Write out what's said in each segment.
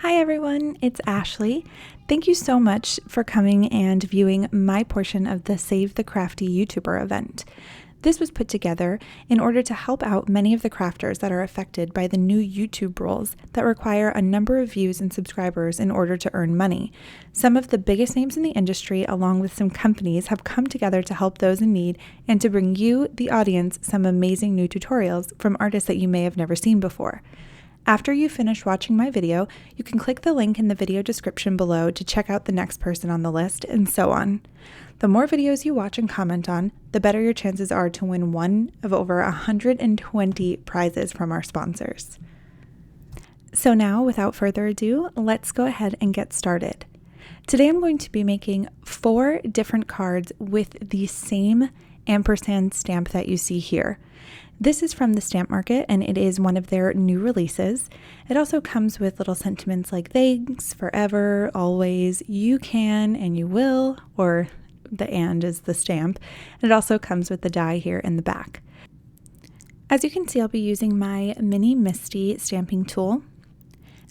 Hi everyone, it's Ashley. Thank you so much for coming and viewing my portion of the Save the Crafty YouTuber event. This was put together in order to help out many of the crafters that are affected by the new YouTube rules that require a number of views and subscribers in order to earn money. Some of the biggest names in the industry, along with some companies, have come together to help those in need and to bring you, the audience, some amazing new tutorials from artists that you may have never seen before. After you finish watching my video, you can click the link in the video description below to check out the next person on the list, and so on. The more videos you watch and comment on, the better your chances are to win one of over 120 prizes from our sponsors. So now, without further ado, let's go ahead and get started. Today I'm going to be making 4 different cards with the same ampersand stamp that you see here. This is from the Stamp Market, and it is one of their new releases. It also comes with little sentiments like thanks, forever, always, you can, and you will, or the and is the stamp. And it also comes with the die here in the back. As you can see, I'll be using my Mini Misty stamping tool.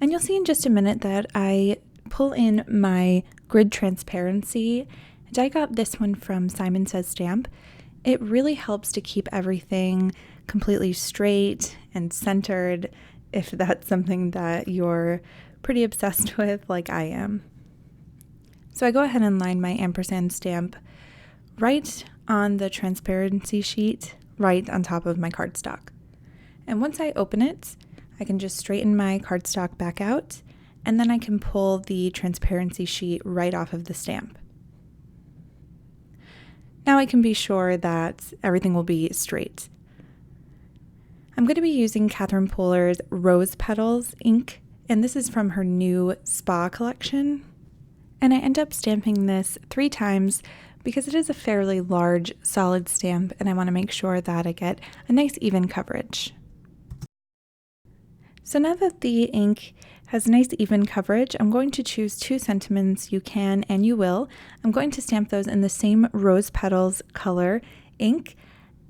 And you'll see in just a minute that I pull in my grid transparency. And I got this one from Simon Says Stamp. It really helps to keep everything completely straight and centered if that's something that you're pretty obsessed with like I am. So I go ahead and line my ampersand stamp right on the transparency sheet, right on top of my cardstock. And once I open it, I can just straighten my cardstock back out, and then I can pull the transparency sheet right off of the stamp. Now I can be sure that everything will be straight. I'm going to be using Catherine Puller's Rose Petals ink, and this is from her new Spa collection. And I end up stamping this 3 times because it is a fairly large solid stamp, and I want to make sure that I get a nice even coverage. So now that the ink has nice even coverage, I'm going to choose 2 sentiments, you can and you will. I'm going to stamp those in the same Rose Petals color ink,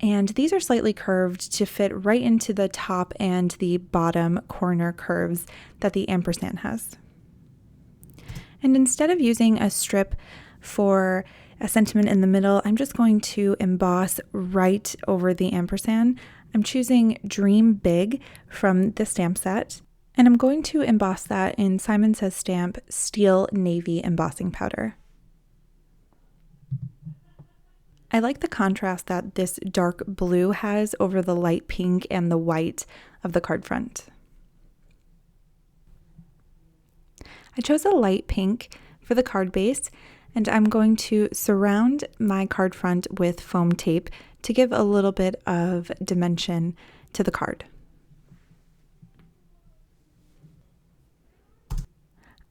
and these are slightly curved to fit right into the top and the bottom corner curves that the ampersand has. And instead of using a strip for a sentiment in the middle, I'm just going to emboss right over the ampersand. I'm choosing Dream Big from the stamp set, and I'm going to emboss that in Simon Says Stamp Steel Navy embossing powder. I like the contrast that this dark blue has over the light pink and the white of the card front. I chose a light pink for the card base, and I'm going to surround my card front with foam tape to give a little bit of dimension to the card.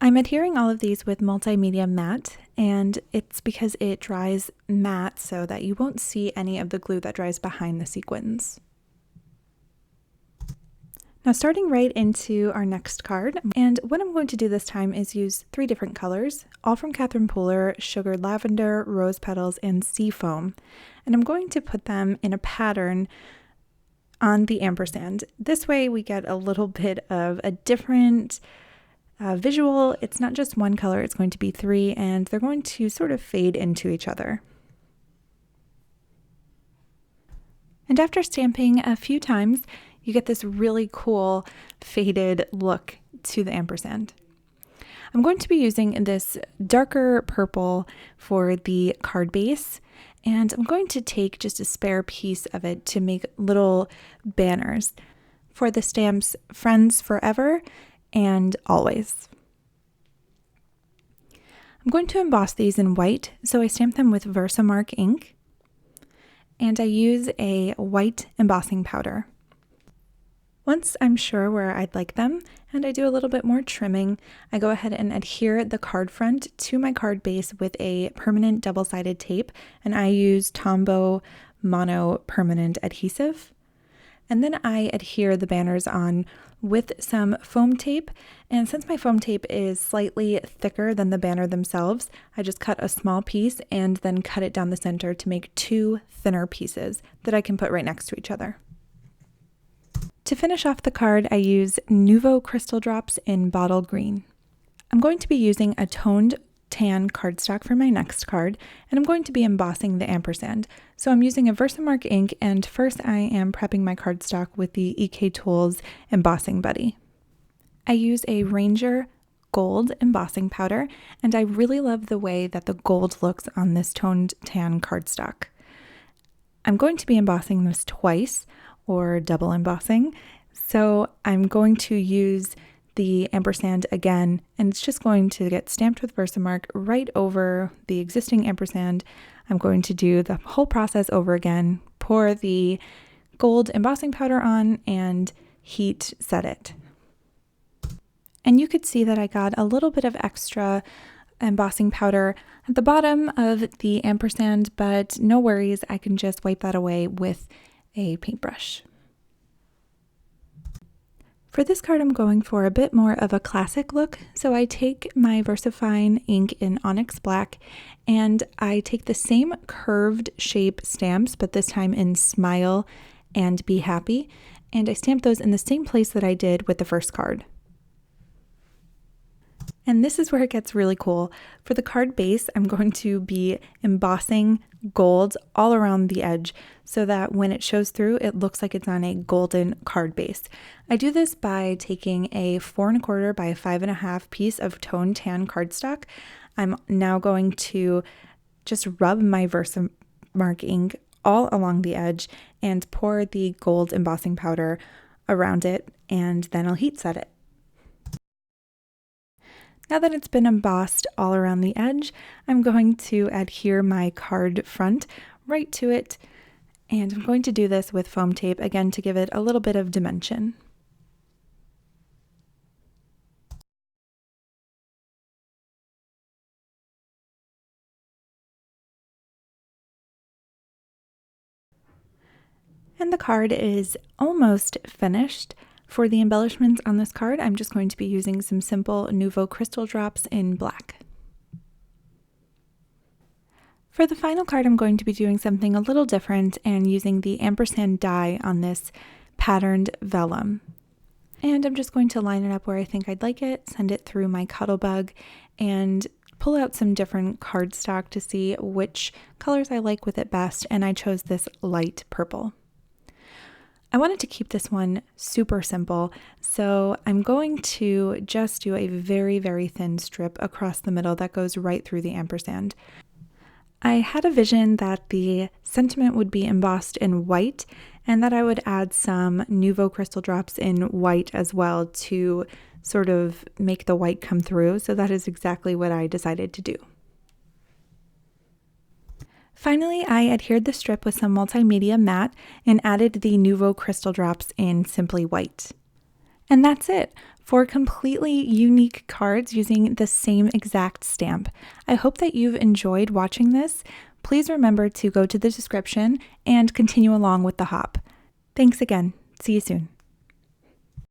I'm adhering all of these with Multimedia Matte, and it's because it dries matte so that you won't see any of the glue that dries behind the sequins. Now starting right into our next card, and what I'm going to do this time is use 3 different colors, all from Catherine Puller: Sugared Lavender, Rose Petals, and Seafoam. And I'm going to put them in a pattern on the ampersand. This way we get a little bit of a different visual. It's not just one color, it's going to be 3, and they're going to sort of fade into each other. And after stamping a few times, you get this really cool faded look to the ampersand. I'm going to be using this darker purple for the card base, and I'm going to take just a spare piece of it to make little banners for the stamps Friends Forever and Always. I'm going to emboss these in white, so I stamp them with VersaMark ink, and I use a white embossing powder. Once I'm sure where I'd like them, and I do a little bit more trimming, I go ahead and adhere the card front to my card base with a permanent double-sided tape, and I use Tombow Mono Permanent Adhesive. And then I adhere the banners on with some foam tape, and since my foam tape is slightly thicker than the banner themselves, I just cut a small piece and then cut it down the center to make 2 thinner pieces that I can put right next to each other. To finish off the card, I use Nuvo Crystal Drops in Bottle Green. I'm going to be using a toned tan cardstock for my next card, and I'm going to be embossing the ampersand. So I'm using a VersaMark ink, and first I am prepping my cardstock with the EK Tools Embossing Buddy. I use a Ranger gold embossing powder, and I really love the way that the gold looks on this toned tan cardstock. I'm going to be embossing this twice, or double embossing, so I'm going to use the ampersand again, and it's just going to get stamped with VersaMark right over the existing ampersand. I'm going to do the whole process over again, pour the gold embossing powder on, and heat set it. And you could see that I got a little bit of extra embossing powder at the bottom of the ampersand, but no worries, I can just wipe that away with a paintbrush. For this card, I'm going for a bit more of a classic look, so I take my VersaFine ink in Onyx Black, and I take the same curved shape stamps, but this time in Smile and Be Happy, and I stamp those in the same place that I did with the first card. And this is where it gets really cool. For the card base, I'm going to be embossing gold all around the edge so that when it shows through, it looks like it's on a golden card base. I do this by taking a 4 1/4 by 5 1/2 piece of toned tan cardstock. I'm now going to just rub my VersaMark ink all along the edge and pour the gold embossing powder around it, and then I'll heat set it. Now that it's been embossed all around the edge, I'm going to adhere my card front right to it, and I'm going to do this with foam tape again to give it a little bit of dimension. And the card is almost finished. For the embellishments on this card, I'm just going to be using some simple Nuvo crystal drops in black. For the final card, I'm going to be doing something a little different and using the ampersand die on this patterned vellum. And I'm just going to line it up where I think I'd like it, send it through my Cuttlebug, and pull out some different cardstock to see which colors I like with it best, and I chose this light purple. I wanted to keep this one super simple, so I'm going to just do a very, very thin strip across the middle that goes right through the ampersand. I had a vision that the sentiment would be embossed in white and that I would add some Nuvo crystal drops in white as well to sort of make the white come through, so that is exactly what I decided to do. Finally, I adhered the strip with some multimedia matte and added the Nuvo crystal drops in Simply White. And that's it, 4 completely unique cards using the same exact stamp. I hope that you've enjoyed watching this. Please remember to go to the description and continue along with the hop. Thanks again. See you soon.